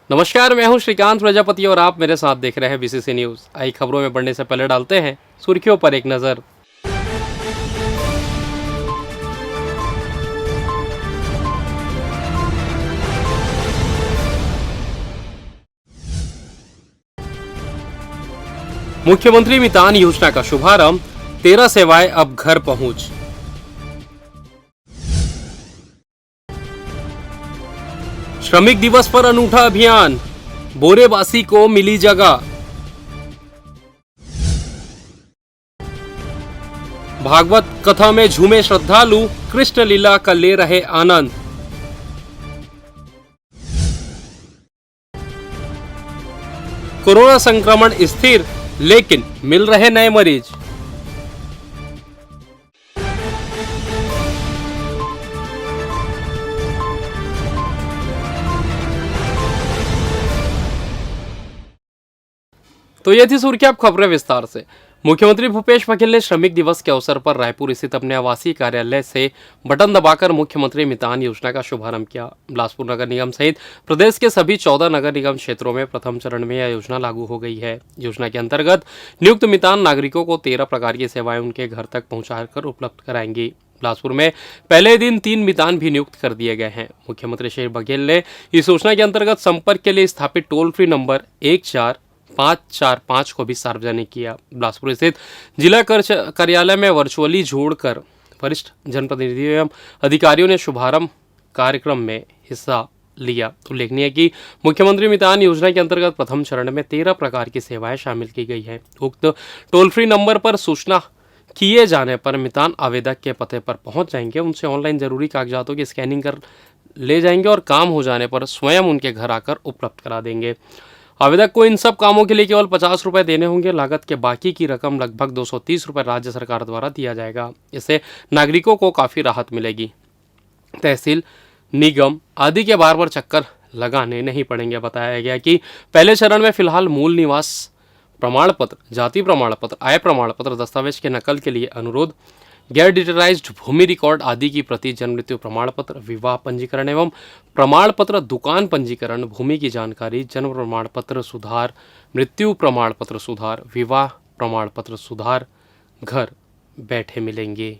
नमस्कार, मैं हूं श्रीकांत प्रजापति और आप मेरे साथ देख रहे हैं बीसीसी न्यूज। आई खबरों में बढ़ने से पहले डालते हैं सुर्खियों पर एक नजर। मुख्यमंत्री मितान योजना का शुभारंभ, 13 सेवाएं अब घर पहुंच। श्रमिक दिवस पर अनूठा अभियान, बोरेबासी को मिली जगह। भागवत कथा में झूमे श्रद्धालु, कृष्ण लीला का ले रहे आनंद। कोरोना संक्रमण स्थिर, लेकिन मिल रहे नए मरीज। तो ये थी सुर्खियां, अब खबरें विस्तार से। मुख्यमंत्री भूपेश बघेल ने श्रमिक दिवस के अवसर पर रायपुर स्थित अपने आवासीय कार्यालय से बटन दबाकर मुख्यमंत्री मितान योजना का शुभारंभ किया। बिलासपुर नगर निगम सहित प्रदेश के सभी 14 नगर निगम क्षेत्रों में प्रथम चरण में यह योजना लागू हो गई है। योजना के अंतर्गत नियुक्त मितान नागरिकों को 13 प्रकार की सेवाएं उनके घर तक पहुंचाकर उपलब्ध कराएंगी। बिलासपुर में पहले दिन 3 मितान भी नियुक्त कर दिए गए हैं। मुख्यमंत्री श्री बघेल ने इस योजना के अंतर्गत संपर्क के लिए स्थापित टोल फ्री नंबर 14545 को भी सार्वजनिक किया। बिलासपुर स्थित जिला कार्यालय में वर्चुअली जोड़कर वरिष्ठ जनप्रतिनिधियों एवं अधिकारियों ने शुभारंभ कार्यक्रम में हिस्सा लिया। उल्लेखनीय है कि मुख्यमंत्री मितान योजना के अंतर्गत प्रथम चरण में 13 प्रकार की सेवाएं शामिल की गई हैं। उक्त टोल फ्री नंबर पर सूचना किए जाने पर मितान आवेदक के पते पर पहुंच जाएंगे, उनसे ऑनलाइन जरूरी कागजातों की स्कैनिंग कर ले जाएंगे और काम हो जाने पर स्वयं उनके घर आकर उपलब्ध करा देंगे। आवेदक को इन सब कामों के लिए केवल 50 रुपए देने होंगे। लागत के बाकी की रकम लगभग 230 रुपए राज्य सरकार द्वारा दिया जाएगा। इससे नागरिकों को काफ़ी राहत मिलेगी। तहसील, निगम आदि के बार बार चक्कर लगाने नहीं पड़ेंगे। बताया गया कि पहले चरण में फिलहाल मूल निवास प्रमाण पत्र, जाति प्रमाण पत्र, आय प्रमाण पत्र, दस्तावेज के नकल के लिए अनुरोध, गैर डिजिटलाइज्ड भूमि रिकॉर्ड आदि की प्रति, जन्म मृत्यु प्रमाण पत्र, विवाह पंजीकरण एवं प्रमाण पत्र, दुकान पंजीकरण, भूमि की जानकारी, जन्म प्रमाण पत्र सुधार, मृत्यु प्रमाण पत्र सुधार, विवाह प्रमाण पत्र सुधार घर बैठे मिलेंगे।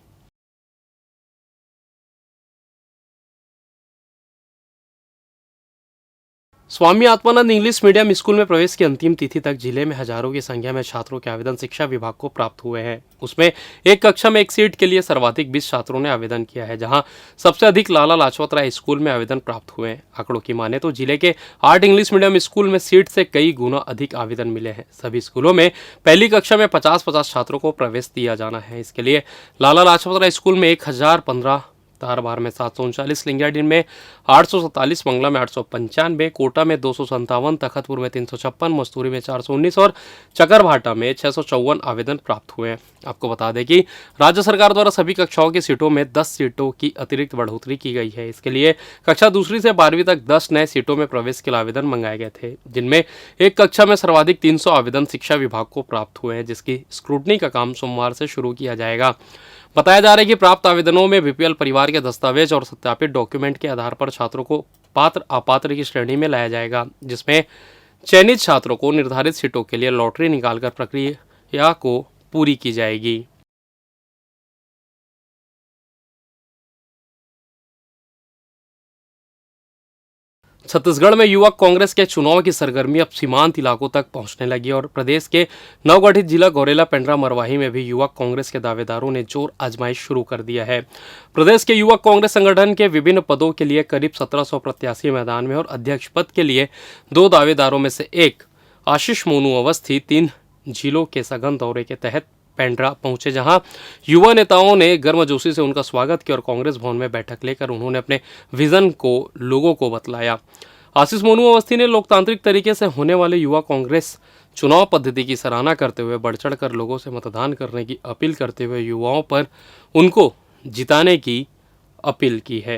Swami Atmanand English medium school में प्रवेश की अंतिम तिथि तक जिले में हजारों की संख्या में छात्रों के आवेदन शिक्षा विभाग को प्राप्त हुए हैं। उसमें एक कक्षा में एक सीट के लिए सर्वाधिक 20 छात्रों ने आवेदन किया है, जहां सबसे अधिक लाला लाजपत राय स्कूल में आवेदन प्राप्त हुए हैं। आंकड़ों की माने तो जिले के 8 इंग्लिश मीडियम स्कूल में सीट से कई गुना अधिक आवेदन मिले हैं। सभी स्कूलों में पहली कक्षा में 50-50 छात्रों को प्रवेश दिया जाना है। इसके लिए लाला लाजपत राय स्कूल में 1015, धारबार में 739, लिंगायत में 847, मंगला में 895, कोटा में 257, तखतपुर में 356, मस्तूरी में 419 और चकरभाटा में 654 आवेदन प्राप्त हुए हैं। आपको बता दें कि राज्य सरकार द्वारा सभी कक्षाओं की सीटों में 10 सीटों की अतिरिक्त बढ़ोतरी की गई है। इसके लिए कक्षा दूसरी से 12वीं तक 10 नए सीटों में प्रवेश के लिए आवेदन मंगाए गए थे, जिनमें एक कक्षा में सर्वाधिक 300 आवेदन शिक्षा विभाग को प्राप्त हुए हैं, जिसकी स्क्रूटनी का काम सोमवार से शुरू किया जाएगा। बताया जा रहा है कि प्राप्त आवेदनों में बीपीएल परिवार के दस्तावेज और सत्यापित डॉक्यूमेंट के आधार पर छात्रों को पात्र अपात्र की श्रेणी में लाया जाएगा, जिसमें चयनित छात्रों को निर्धारित सीटों के लिए लॉटरी निकालकर प्रक्रिया को पूरी की जाएगी। छत्तीसगढ़ में युवक कांग्रेस के चुनाव की सरगर्मी अब सीमांत इलाकों तक पहुंचने लगी और प्रदेश के नवगठित जिला गौरेला, पेंड्रा, मरवाही में भी युवक कांग्रेस के दावेदारों ने जोर आजमाइश शुरू कर दिया है। प्रदेश के युवक कांग्रेस संगठन के विभिन्न पदों के लिए करीब 1700 प्रत्याशी मैदान में और अध्यक्ष पद के लिए 2 दावेदारों में से एक आशीष मोनू अवस्थी 3 जिलों के सघन दौरे के तहत पेंड्रा पहुंचे, जहां युवा नेताओं ने गर्मजोशी से उनका स्वागत किया और कांग्रेस भवन में बैठक लेकर उन्होंने अपने विजन को लोगों को बतलाया। आशीष मोनू अवस्थी ने लोकतांत्रिक तरीके से होने वाले युवा कांग्रेस चुनाव पद्धति की सराहना करते हुए बढ़ चढ़कर लोगों से मतदान करने की अपील करते हुए युवाओं पर उनको जिताने की अपील की है।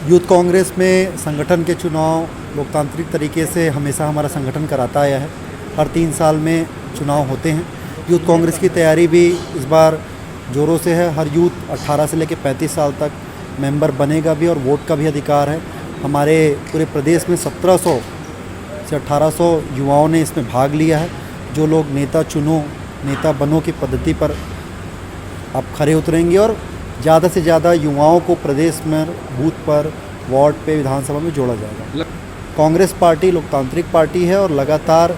यूथ कांग्रेस में संगठन के चुनाव लोकतांत्रिक तरीके से हमेशा हमारा संगठन कराता आया है। हर 3 साल में चुनाव होते हैं। यूथ कांग्रेस की तैयारी भी इस बार ज़ोरों से है। हर यूथ 18 से लेकर 35 साल तक मेंबर बनेगा भी और वोट का भी अधिकार है। हमारे पूरे प्रदेश में 1700 से 1800 युवाओं ने इसमें भाग लिया है। जो लोग नेता चुनो नेता बनो की पद्धति पर अब खरे उतरेंगे और ज़्यादा से ज़्यादा युवाओं को प्रदेश में बूथ पर, वार्ड पे, विधानसभा में जोड़ा जाएगा। कांग्रेस पार्टी लोकतांत्रिक पार्टी है और लगातार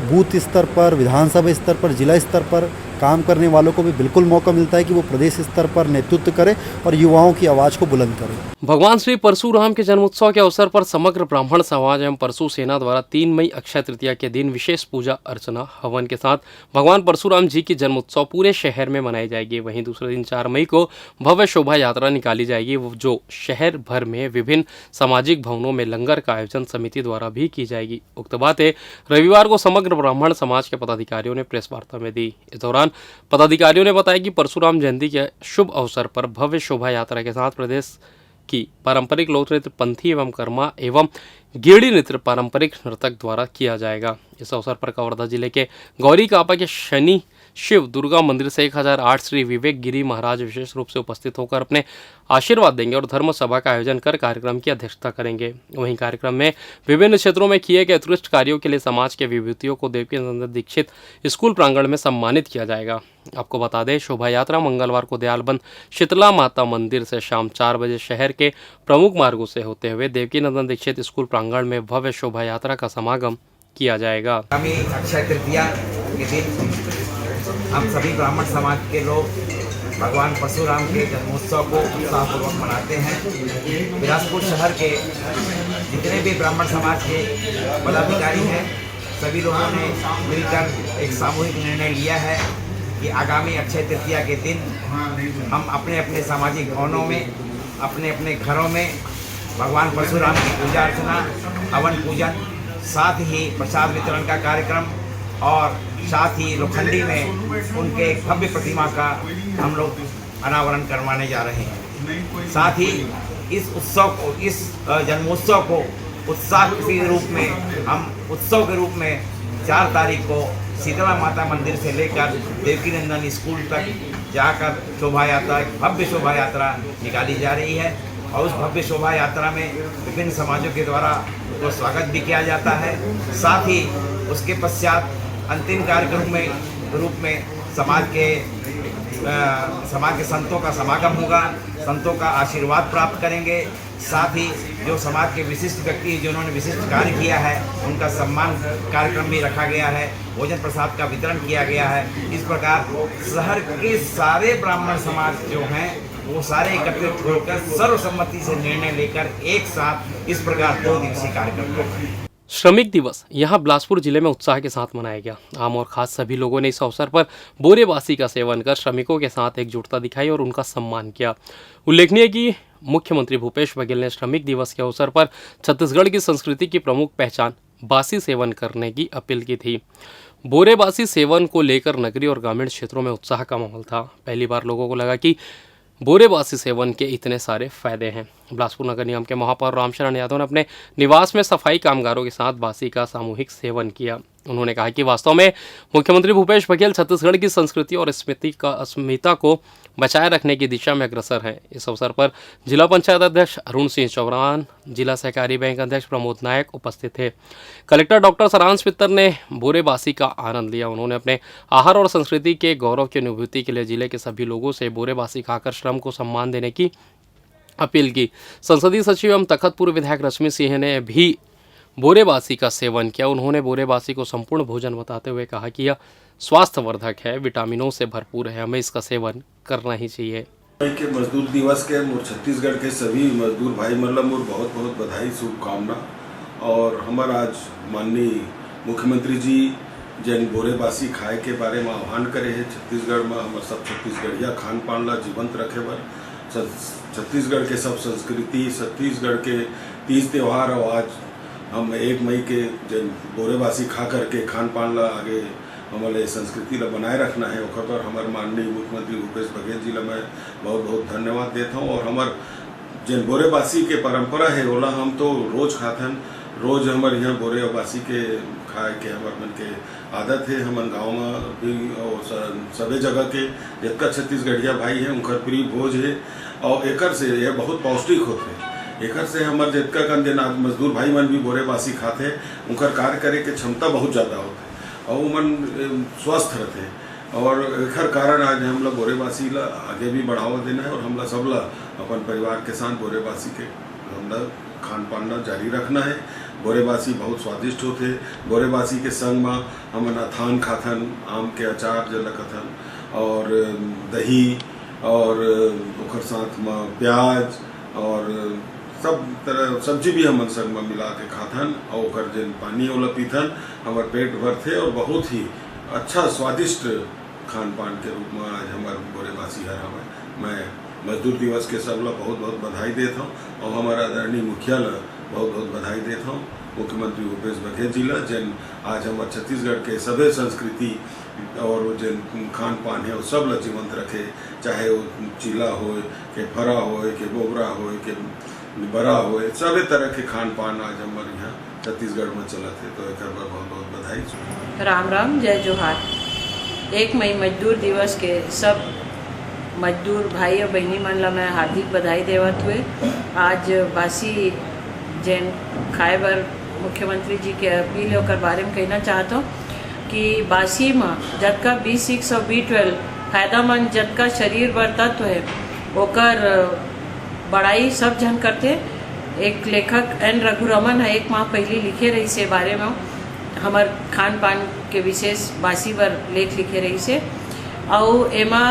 बूथ स्तर पर, विधानसभा स्तर पर, जिला स्तर पर काम करने वालों को भी बिल्कुल मौका मिलता है कि वो प्रदेश स्तर पर नेतृत्व करें और युवाओं की आवाज़ को बुलंद करें। भगवान श्री परशुराम के जन्मोत्सव के अवसर पर समग्र ब्राह्मण समाज एवं परशु सेना द्वारा 3 मई अक्षय तृतीया के दिन विशेष पूजा अर्चना हवन के साथ भगवान परशुराम जी की जन्मोत्सव पूरे शहर में मनाई जाएगी। वहीं दूसरे दिन 4 मई को भव्य शोभा यात्रा निकाली जाएगी, जो शहर भर में विभिन्न सामाजिक भवनों में लंगर का आयोजन समिति द्वारा भी की जाएगी। उक्त बातें रविवार को समग्र ब्राह्मण समाज के पदाधिकारियों ने प्रेस वार्ता में दी। इस दौरान पदाधिकारियों ने बताया कि परशुराम जयंती के शुभ अवसर पर भव्य शोभा यात्रा के साथ प्रदेश की पारंपरिक लोक नृत्य पंथी एवं कर्मा एवं गेड़ी नृत्य पारंपरिक नर्तक द्वारा किया जाएगा। इस अवसर पर कवर्धा जिले के गौरी कापा के शनि शिव दुर्गा मंदिर से 1008 श्री विवेक गिरी महाराज विशेष रूप से उपस्थित होकर अपने आशीर्वाद देंगे और धर्म सभा का आयोजन कर कार्यक्रम की अध्यक्षता करेंगे। वहीं कार्यक्रम में विभिन्न क्षेत्रों में किए गए उत्कृष्ट कार्यों के लिए समाज के विभूतियों को देवकीनंदन दीक्षित स्कूल प्रांगण में सम्मानित किया जाएगा। आपको बता दें, शोभा यात्रा मंगलवार को दयालबंद शीतला माता मंदिर से शाम 4 बजे शहर के प्रमुख मार्गों से होते हुए देवकीनंदन दीक्षित स्कूल प्रांगण में भव्य शोभा यात्रा का समागम किया जाएगा। अक्षय तृतीया के दिन हम सभी ब्राह्मण समाज के लोग भगवान परशुराम के जन्मोत्सव को उत्साहपूर्वक मनाते हैं। बिलासपुर शहर के जितने भी ब्राह्मण समाज के पदाधिकारी हैं, सभी लोगों ने मिलकर एक सामूहिक निर्णय लिया है कि आगामी अक्षय तृतीया के दिन हम अपने अपने सामाजिक भवनों में, अपने अपने घरों में भगवान परशुराम की पूजा अर्चना, हवन पूजन, साथ ही प्रसाद वितरण का कार्यक्रम और साथ ही लोखंडी में उनके एक भव्य प्रतिमा का हम लोग अनावरण करवाने जा रहे हैं। साथ ही इस उत्सव को, इस जन्मोत्सव को उत्साह के रूप में हम उत्सव के रूप में 4 तारीख को शीतला माता मंदिर से लेकर देवकीनंदन स्कूल तक जाकर शोभा यात्रा, भव्य शोभा यात्रा निकाली जा रही है और उस भव्य शोभा यात्रा में विभिन्न समाजों के द्वारा उसको स्वागत भी किया जाता है। साथ ही उसके पश्चात अंतिम कार्यक्रम में रूप में समाज के संतों का समागम होगा, संतों का आशीर्वाद प्राप्त करेंगे। साथ ही जो समाज के विशिष्ट व्यक्ति जिन्होंने विशिष्ट कार्य किया है उनका सम्मान कार्यक्रम भी रखा गया है, भोजन प्रसाद का वितरण किया गया है। इस प्रकार शहर के सारे ब्राह्मण समाज जो हैं वो सारे एकत्रित होकर सर्वसम्मति से निर्णय लेकर एक साथ इस प्रकार 2 दिवसीय कार्यक्रम होगा। श्रमिक दिवस यहाँ बिलासपुर जिले में उत्साह के साथ मनाया गया। आम और खास सभी लोगों ने इस अवसर पर बोरेबासी का सेवन कर श्रमिकों के साथ एकजुटता दिखाई और उनका सम्मान किया। उल्लेखनीय कि मुख्यमंत्री भूपेश बघेल ने श्रमिक दिवस के अवसर पर छत्तीसगढ़ की संस्कृति की प्रमुख पहचान बासी सेवन करने की अपील की थी। बोरेबासी सेवन को लेकर नगरीय और ग्रामीण क्षेत्रों में उत्साह का माहौल था। पहली बार लोगों को लगा कि बोरेबासी सेवन के इतने सारे फायदे हैं। बिलासपुर नगर निगम के महापौर रामशरण यादव ने अपने निवास में सफाई कामगारों के साथ बासी का सामूहिक सेवन किया। उन्होंने कहा कि वास्तव में मुख्यमंत्री भूपेश बघेल छत्तीसगढ़ की संस्कृति और अस्मिता को बचाए रखने की दिशा में अग्रसर हैं। इस अवसर पर जिला पंचायत अध्यक्ष अरुण सिंह चौहान, जिला सहकारी बैंक अध्यक्ष प्रमोद नायक उपस्थित थे। कलेक्टर डॉक्टर सरांश मित्तर ने बोरेबासी का आनंद लिया। उन्होंने अपने आहार और संस्कृति के गौरव की अनुभूति के लिए जिले के सभी लोगों से बोरेबासी खाकर श्रम को सम्मान देने की अपील की। संसदीय सचिव एवं तखतपुर विधायक रश्मि सिंह ने भी बोरेबासी का सेवन किया। उन्होंने बोरेबासी को संपूर्ण भोजन बताते हुए कहा कि यह स्वास्थ्यवर्धक है, विटामिनों से भरपूर है, हमें इसका सेवन करना ही चाहिए। के मजदूर दिवस के छत्तीसगढ़ के सभी मजदूर भाई मतलब मोर बहुत बहुत बधाई, शुभकामना। और हमार आज माननीय मुख्यमंत्री जी जैन बोरेबासी खाए के बारे में आह्वान करे है। छत्तीसगढ़ में हम सब छत्तीसगढ़िया खान पान ला जीवंत रखे बर, छत्तीसगढ़ के सब संस्कृति, छत्तीसगढ़ के तीज त्यौहार और आज हम 1 मई के जन बोरेबासी खा करके खान पान ला आगे हमारे संस्कृति ला बनाए रखना है। ओकर पर हमारे माननीय मुख्यमंत्री भूपेश बघेल जी ला मैं बहुत बहुत धन्यवाद देता हूँ। और हमार जन बोरेबासी के परंपरा है ओला हम तो रोज खाथन, रोज हमारे यहाँ बोरेबासी के खाए के हमारे मन के आदत है। हमारे गाँव में भी और सभी जगह के जितना छत्तीसगढ़िया भाई हैं उनका प्रिय भोज है और एकर से यह बहुत पौष्टिक होते हैं। एकर से हमार जितका कन दिन आज मजदूर भाई मन भी बोरे बासी खाते उनकर कार्य करे के क्षमता बहुत ज़्यादा होते और वो मन स्वस्थ रहते और एकर कारण आज हम लोग बोरेबासी ला आगे भी बढ़ावा देना है और हम लोग सब ला अपन परिवार के साथ बोरेबासी के हम लोग खान पान जारी रखना है। बोरेबासी बहुत स्वादिष्ट होते। बोरेबासी के संग में हमन अथान खाथन, आम के अचार जल कथन और दही और ओकर साथ में प्याज और सब तरह सब्जी भी हमन संग में मिला के खाथन और ओकर जन पानी वाला पीथन हमार पेट भरते और बहुत ही अच्छा स्वादिष्ट खान पान के रूप में आज हमारे बोरेबासी हर हमें मैं मजदूर दिवस के सब लोग बहुत बहुत बधाई देता हूँ और हमारा आदरणीय मुखिया ला बहुत बहुत बधाई देता हूँ। मुख्यमंत्री भूपेश बघेल जी ला जन आज हमारे छत्तीसगढ़ के सभी संस्कृति और जन खान पान है वो सब ला जीवंत रखे, चाहे वो चीला हो के फरा हो के बोबरा हो के बड़ा हो, सभी तरह के खान पान आज हमारे यहाँ छत्तीसगढ़ में चला थे। तो एक बार बहुत बहुत बधाई। राम राम, जय जोहार। 1 मई मजदूर दिवस के सब मजदूर भाई और बहनी मन ला मैं हार्दिक बधाई देवत हुए। आज बासी जैन खाए बर मुख्यमंत्री जी के अपील होकर बारे में कहना चाहता हूँ कि बासी में जतका B6 और B12 फायदामंद जतका शरीर बर तत्व है ओकर बड़ाई सब जन करते। एक लेखक N रघुरमन है, 1 माह पहले लिखे रही से बारे में हमार खान पान के विशेष बासी बर लेख लिखे रही से और एमा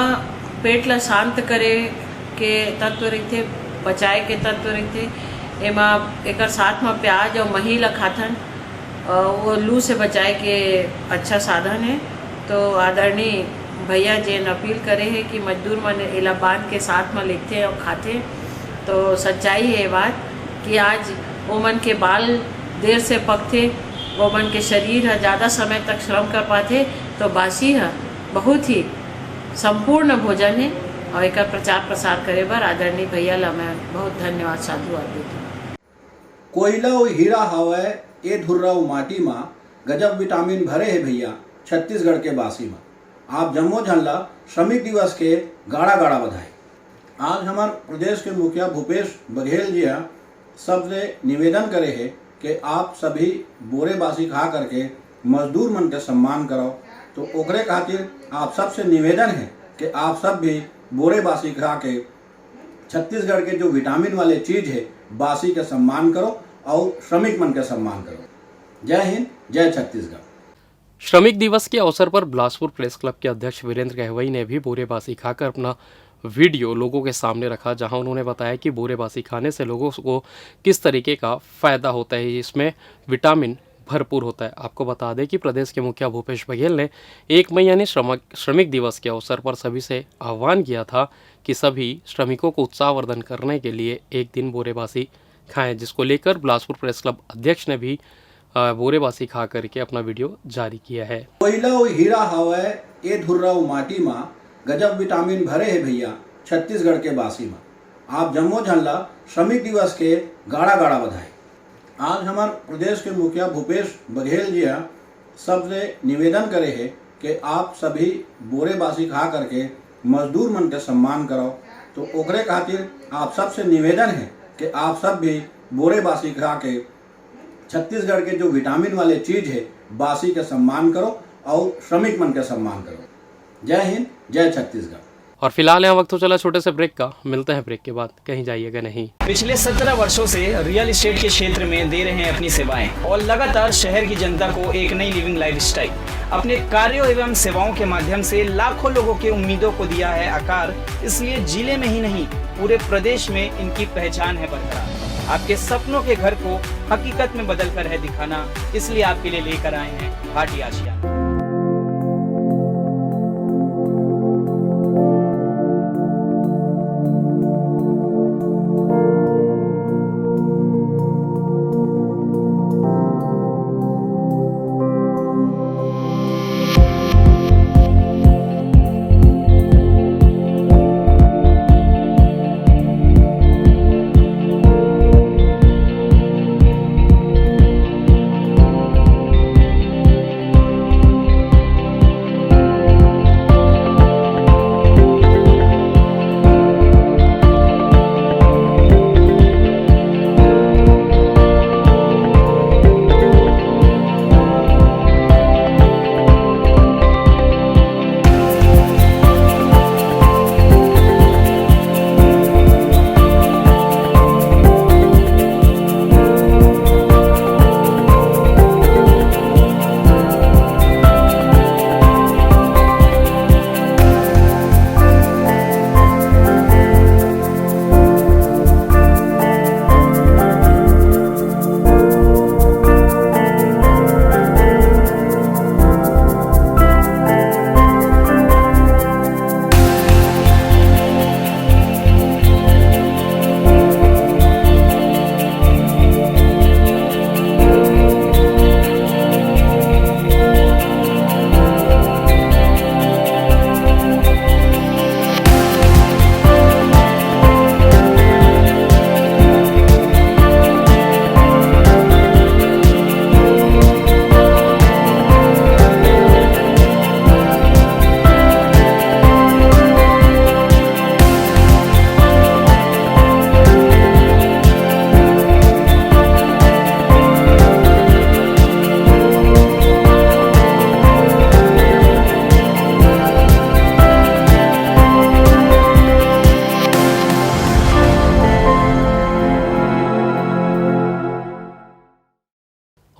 पेट ला शांत करे के तत्व रहते, बचाए के तत्व रहते। एमा एकर साथ में प्याज और मही ला खाथन वो लू से बचाए के अच्छा साधन है। तो आदरणीय भैया जैन अपील करे है कि मजदूर मन एला बांध के साथ में लिखते और खाते। तो सच्चाई है बात कि आज ओमन के बाल देर से पकते, ओमन के शरीर है ज़्यादा समय तक श्रम कर पाते। तो बासी है बहुत ही संपूर्ण भोजन है और एक प्रचार प्रसार करे बर आदरणीय भैया ला मैं बहुत धन्यवाद साधुवाद देती हूँ। कोयला और हीरा हवय ए धुर्रा माटी में गजब विटामिन भरे है भैया छत्तीसगढ़ के बासी में। आप जम्मो झन ला श्रमिक दिवस के गाड़ा गाड़ा बधाई। आज हमारे प्रदेश के मुखिया भूपेश बघेल जी सबसे निवेदन करे है कि आप सभी बोरेबासी खा करके मजदूर मन के सम्मान करो। तो ओकरे खातिर आप सबसे निवेदन है कि आप सब भी बोरेबासी खा के छत्तीसगढ़ के जो विटामिन वाले चीज़ है बासी के सम्मान करो और श्रमिक मन के सम्मान करो। जय हिंद, जय छत्तीसगढ़। श्रमिक दिवस के अवसर पर बिलासपुर प्रेस क्लब के अध्यक्ष वीरेंद्र गहवई ने भी बोरेबासी खाकर अपना वीडियो लोगों के सामने रखा, जहां उन्होंने बताया कि बोरेबासी खाने से लोगों को किस तरीके का फ़ायदा होता है, इसमें विटामिन भरपूर होता है। आपको बता दें कि प्रदेश के मुखिया भूपेश बघेल ने 1 मई यानी श्रमिक दिवस के अवसर पर सभी से आह्वान किया था कि सभी श्रमिकों को उत्साहवर्धन करने के लिए एक दिन बोरेबासी खाएं, जिसको लेकर बिलासपुर प्रेस क्लब अध्यक्ष ने भी बोरेबासी खा करके अपना वीडियो जारी किया है। कोयला और हीरा हवय ए धुर्रा माटी में गजब विटामिन भरे है भैया छत्तीसगढ़ के बासी में। आप जम्मो झन ला श्रमिक दिवस के गाड़ा गाड़ा बधाई। आज हमारे प्रदेश के मुखिया भूपेश बघेल जी सबसे निवेदन करे है कि आप सभी बोरेबासी खा करके मजदूर मन के सम्मान करो। तो ओकरे खातिर आप सबसे निवेदन है कि आप सब भी बोरेबासी खा के छत्तीसगढ़ के जो विटामिन वाले चीज़ है बासी के सम्मान करो और श्रमिक मन के सम्मान करो। जय हिंद, जय छत्तीसगढ़। और फिलहाल यहाँ वक्त तो चला छोटे से ब्रेक का, मिलते हैं ब्रेक के बाद, कहीं जाइएगा नहीं। पिछले 17 वर्षों से रियल एस्टेट के क्षेत्र में दे रहे हैं अपनी सेवाएं और लगातार शहर की जनता को एक नई लिविंग लाइफस्टाइल। अपने कार्यों एवं सेवाओं के माध्यम से लाखों लोगों की उम्मीदों को दिया है आकार। इसलिए जिले में ही नहीं पूरे प्रदेश में इनकी पहचान है बरकरार। आपके सपनों के घर को हकीकत में बदल कर है दिखाना, इसलिए आपके लिए लेकर आए हैं भाटी आशियाना।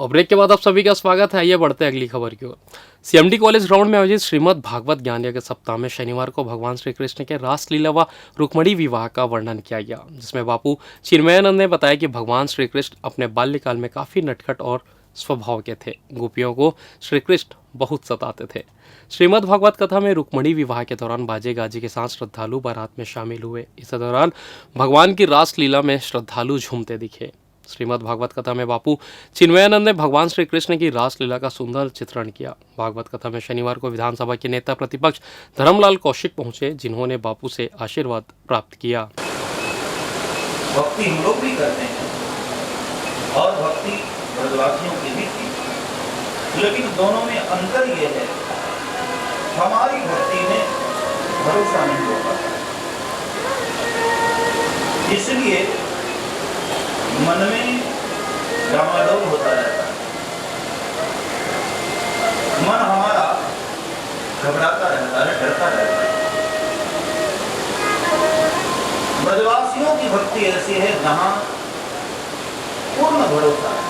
और ब्रेक के बाद आप सभी का स्वागत है। आइए बढ़ते हैं अगली खबर की ओर। सीएमडी कॉलेज ग्राउंड में आयोजित श्रीमद् भागवत ज्ञान यज्ञ सप्ताह में शनिवार को भगवान श्री कृष्ण के रासलीला व रुक्मणी विवाह का वर्णन किया गया, जिसमें बापू चिन्मयानंद ने बताया कि भगवान श्री कृष्ण अपने बाल्यकाल में काफी नटखट और स्वभाव के थे। गोपियों को श्री कृष्ण बहुत सताते थे। श्रीमद् भागवत कथा में रुक्मणी विवाह के दौरान बाजे गाजे के साथ श्रद्धालु बारात में शामिल हुए। इस दौरान भगवान की रासलीला में श्रद्धालु झूमते दिखे। श्रीमद् भागवत कथा में बापू चिन्मयानंद ने भगवान श्री कृष्ण की रासलीला का सुंदर चित्रण किया। भागवत कथा में शनिवार को विधानसभा के नेता प्रतिपक्ष धर्मलाल कौशिक पहुंचे, जिन्होंने बापू से आशीर्वाद प्राप्त किया। भक्ति हम लोग भी करते हैं और भक्ति ब्रजवासियों की भी थी, लेकिन दोनों में अंतर ये है, हमारी भक्ति में भरोसा नहीं हो पाता, इसलिए मन में डामाडोल होता रहता है, मन हमारा घबराता रहता है, डरता रहता है। ब्रजवासियों की भक्ति ऐसी है जहां पूर्ण भरोसा है।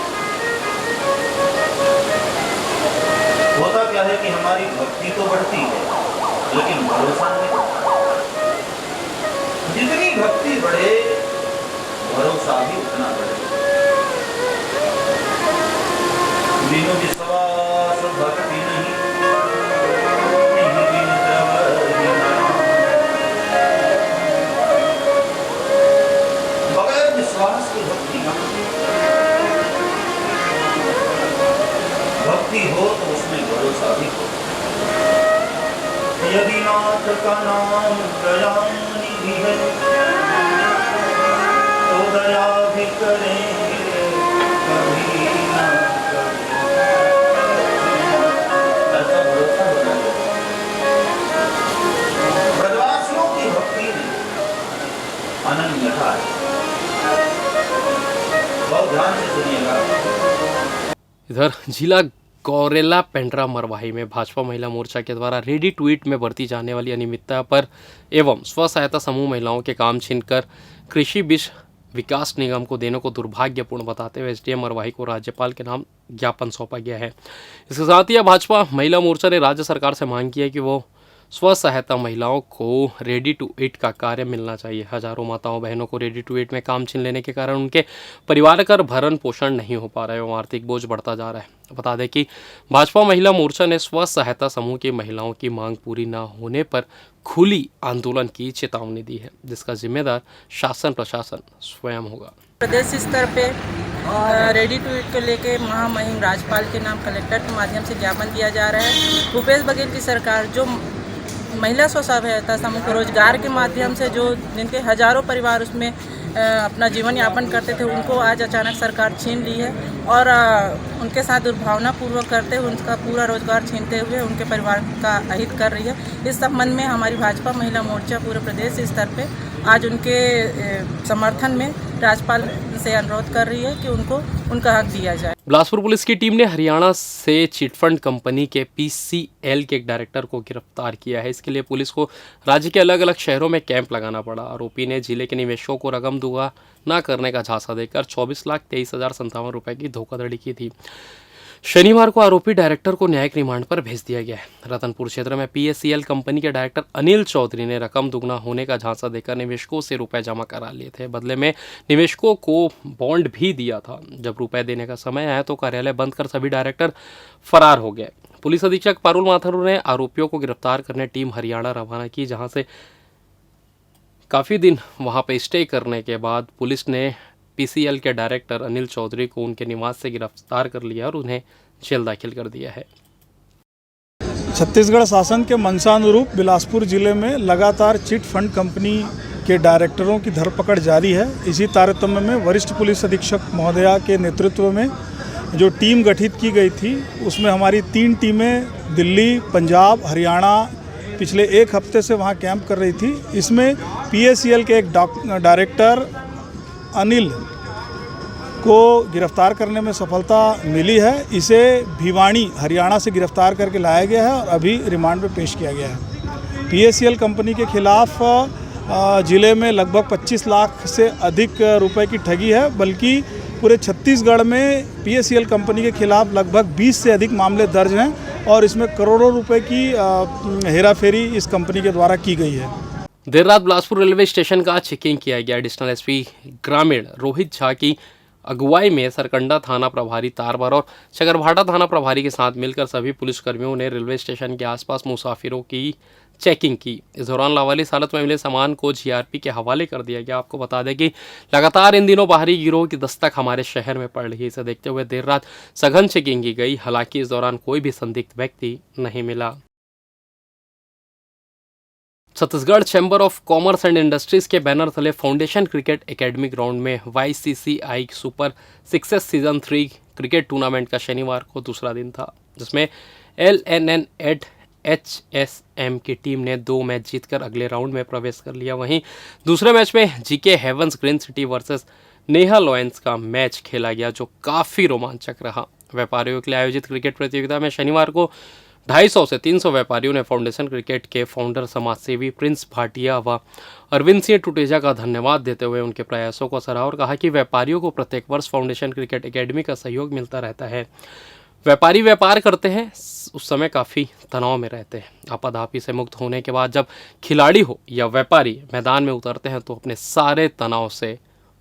होता क्या है कि हमारी भक्ति तो बढ़ती है लेकिन भरोसा नहीं। जितनी भक्ति बढ़े भरोसा भी उतना बढ़े। बिनु विश्वास भक्ति नहीं, बिनु द्रव्य बगैर विश्वास की भक्ति न। भक्ति हो तो उसमें भरोसा भी हो। यदि नाथ का नाम दयानिधि है तो दया भी करेंगे कभी ना कभी। ऐसा भरोसा होना चाहिए। ब्रजवासियों की भक्ति में अनन्यता है। बहुत ध्यान से सुनिएगा। इधर जिला गौरेला पेंड्रा मरवाही में भाजपा महिला मोर्चा के द्वारा रेडी टू ईट में बरती जाने वाली अनियमितता पर एवं स्व सहायता समूह महिलाओं के काम छीनकर कृषि विकास निगम को देने को दुर्भाग्यपूर्ण बताते हुए एसडीएम मरवाही को राज्यपाल के नाम ज्ञापन सौंपा गया है। इसके साथ ही भाजपा महिला मोर्चा ने राज्य सरकार से मांग की है कि वो स्व सहायता महिलाओं को रेडी टू ईट का कार्य मिलना चाहिए। हजारों माताओं बहनों को रेडी टू ईट में काम छीन लेने के कारण उनके परिवार का भरण पोषण नहीं हो पा रहा है एवं आर्थिक बोझ बढ़ता जा रहा है। बता दें कि भाजपा महिला मोर्चा ने स्व सहायता समूह की महिलाओं की मांग पूरी न होने पर खुली आंदोलन की चेतावनी दी है, जिसका जिम्मेदार शासन प्रशासन स्वयं होगा। प्रदेश स्तर पे रेडी टू ईट को लेके महामहिम राज्यपाल के नाम कलेक्टर के माध्यम से ज्ञापन दिया जा रहा है। भूपेश बघेल की सरकार जो महिला स्व सहायता समूह को रोजगार के माध्यम से जो जिनके हजारों परिवार उसमें अपना जीवन यापन करते थे, उनको आज अचानक सरकार छीन ली है और उनके साथ दुर्भावनापूर्वक करते हुए उनका पूरा रोजगार छीनते हुए उनके परिवार का अहित कर रही है। इस संबंध में हमारी भाजपा महिला मोर्चा पूरे प्रदेश स्तर पे आज उनके समर्थन में राज्यपाल से अनुरोध कर रही है कि उनको उनका हक दिया जाए। बिलासपुर पुलिस की टीम ने हरियाणा से चिटफंड कंपनी के पीसीएल के एक डायरेक्टर को गिरफ्तार किया है। इसके लिए पुलिस को राज्य के अलग अलग शहरों में कैंप लगाना पड़ा। आरोपी ने जिले के निवेशकों को रकम दुआ न करने का झांसा देकर 24,23,057 रुपए की धोखाधड़ी की थी। शनिवार को आरोपी डायरेक्टर को न्यायिक रिमांड पर भेज दिया गया है। रतनपुर क्षेत्र में पीएससीएल कंपनी के डायरेक्टर अनिल चौधरी ने रकम दुगना होने का झांसा देकर निवेशकों से रुपए जमा करा लिए थे। बदले में निवेशकों को बॉन्ड भी दिया था। जब रुपए देने का समय आया तो कार्यालय बंद कर सभी डायरेक्टर फरार हो गए। पुलिस अधीक्षक पारुल माथुर ने आरोपियों को गिरफ्तार करने टीम हरियाणा रवाना की, जहाँ से काफ़ी दिन वहाँ पे स्टे करने के बाद पुलिस ने पीसीएल के डायरेक्टर अनिल चौधरी को उनके निवास से गिरफ्तार कर लिया और उन्हें जेल दाखिल कर दिया है। छत्तीसगढ़ शासन के मंशानुरूप बिलासपुर जिले में लगातार चिट फंड कंपनी के डायरेक्टरों की धरपकड़ जारी है। इसी तारतम्य में वरिष्ठ पुलिस अधीक्षक महोदया के नेतृत्व में जो टीम गठित की गई थी, उसमें हमारी 3 टीमें दिल्ली, पंजाब, हरियाणा पिछले 1 हफ्ते से वहाँ कैंप कर रही थी। इसमें पीएससीएल के एक डायरेक्टर अनिल को गिरफ्तार करने में सफलता मिली है। इसे भिवानी हरियाणा से गिरफ्तार करके लाया गया है और अभी रिमांड पे पेश किया गया है। पीएससीएल कंपनी के खिलाफ जिले में लगभग 25 लाख से अधिक रुपए की ठगी है, बल्कि पूरे छत्तीसगढ़ में PACL कंपनी के खिलाफ लगभग 20 से अधिक मामले दर्ज हैं और इसमें करोड़ों रुपए की हेराफेरी इस कंपनी के द्वारा की गई है। देर रात बिलासपुर रेलवे स्टेशन का चेकिंग किया गया। एडिशनल एसपी ग्रामीण रोहित झा की अगुवाई में सरकंडा थाना प्रभारी तारबर और चकरभाटा थाना प्रभारी के साथ मिलकर सभी पुलिसकर्मियों ने रेलवे स्टेशन के आसपास मुसाफिरों की चेकिंग की। इस दौरान लावारिस हालत में मिले सामान को GRP के हवाले कर दिया गया। आपको बता दें कि लगातार इन दिनों बाहरी गिरोह की दस्तक हमारे शहर में पड़ रही है। इसे देखते हुए देर रात सघन चेकिंग की गई। हालांकि इस दौरान कोई भी संदिग्ध व्यक्ति नहीं मिला। Chhattisgarh chamber of commerce and industries के बैनर तले फाउंडेशन क्रिकेट एकेडमी ग्राउंड में YCCI super 6 season 3 cricket tournament का शनिवार को दूसरा दिन था, जिसमें LNN HSM की टीम ने 2 मैच जीतकर अगले राउंड में प्रवेश कर लिया। वहीं दूसरे मैच में GK Heavens Green City versus Neha Lions का मैच खेला गया, जो काफ़ी रोमांचक रहा। व्यापारियों के लिए आयोजित क्रिकेट प्रतियोगिता में शनिवार को 250 से 300 व्यापारियों ने फाउंडेशन क्रिकेट के फाउंडर समाजसेवी प्रिंस भाटिया व अरविंद सिंह टुटेजा का धन्यवाद देते हुए उनके प्रयासों को सराहा और कहा कि व्यापारियों को प्रत्येक वर्ष फाउंडेशन क्रिकेट एकेडमी का सहयोग मिलता रहता है। व्यापारी व्यापार करते हैं, उस समय काफ़ी तनाव में रहते हैं। आपाधापी से मुक्त होने के बाद जब खिलाड़ी हो या व्यापारी मैदान में उतरते हैं तो अपने सारे तनाव से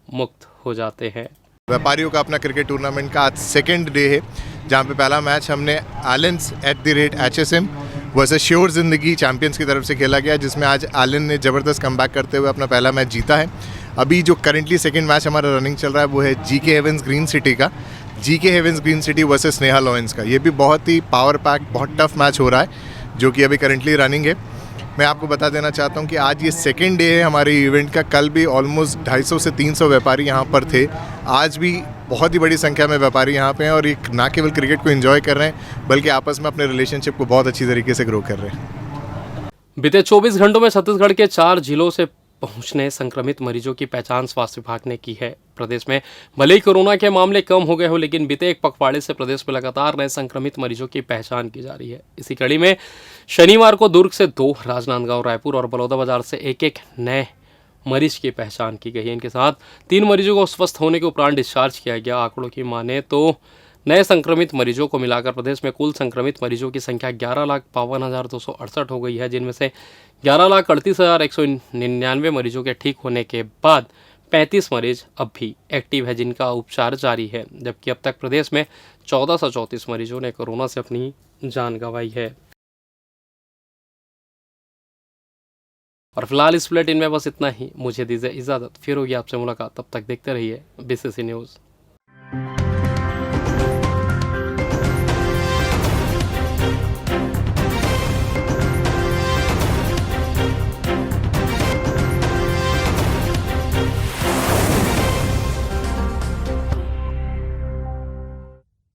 मुक्त हो जाते हैं। व्यापारियों का अपना क्रिकेट टूर्नामेंट का आज सेकेंड डे है, जहाँ पे पहला मैच हमने एलेंस @HSM वर्सेस श्योर जिंदगी चैंपियंस की तरफ से खेला गया, जिसमें आज एलन ने ज़बरदस्त कमबैक करते हुए अपना पहला मैच जीता है। अभी जो करंटली सेकंड मैच हमारा रनिंग चल रहा है वो है GK हेवंस ग्रीन सिटी का, GK Heavens Green City versus Neha Lions का। ये भी बहुत ही पावर पैक, बहुत टफ मैच हो रहा है, जो कि अभी करंटली रनिंग है। मैं आपको बता देना चाहता हूं कि आज ये सेकेंड डे है हमारे इवेंट का। कल भी ऑलमोस्ट 250 से 300 व्यापारी यहां पर थे। आज भी बहुत ही बड़ी संख्या में व्यापारी यहां पे हैं और एक ना केवल क्रिकेट को एंजॉय कर रहे हैं, बल्कि आपस में अपने रिलेशनशिप को बहुत अच्छी तरीके से ग्रो कर रहे हैं। बीते 24 घंटों में छत्तीसगढ़ के 4 जिलों से पहुंचने संक्रमित मरीजों की पहचान स्वास्थ्य विभाग ने की है। प्रदेश में भले ही कोरोना के मामले कम हो गए हो, लेकिन बीते एक पखवाड़े से प्रदेश में लगातार नए संक्रमित मरीजों की पहचान की जा रही है। इसी कड़ी में शनिवार को दुर्ग से 2, राजनांदगांव, रायपुर और बलौदाबाजार से एक नए मरीज की पहचान की गई है। इनके साथ 3 मरीजों को स्वस्थ होने के उपरांत डिस्चार्ज किया गया। आंकड़ों की माने तो नए संक्रमित मरीजों को मिलाकर प्रदेश में कुल संक्रमित मरीजों की संख्या 11,52,268 हो गई है, जिनमें से 11,38,199 मरीजों के ठीक होने के बाद 35 मरीज अब भी एक्टिव है, जिनका उपचार जारी है। जबकि अब तक प्रदेश में 1434 मरीजों ने कोरोना से अपनी जान गंवाई है। और फिलहाल इस बुलेटिन में बस इतना ही। मुझे दीजिए इजाज़त, फिर होगी आपसे मुलाकात। तब तक देखते रहिए BCC न्यूज़।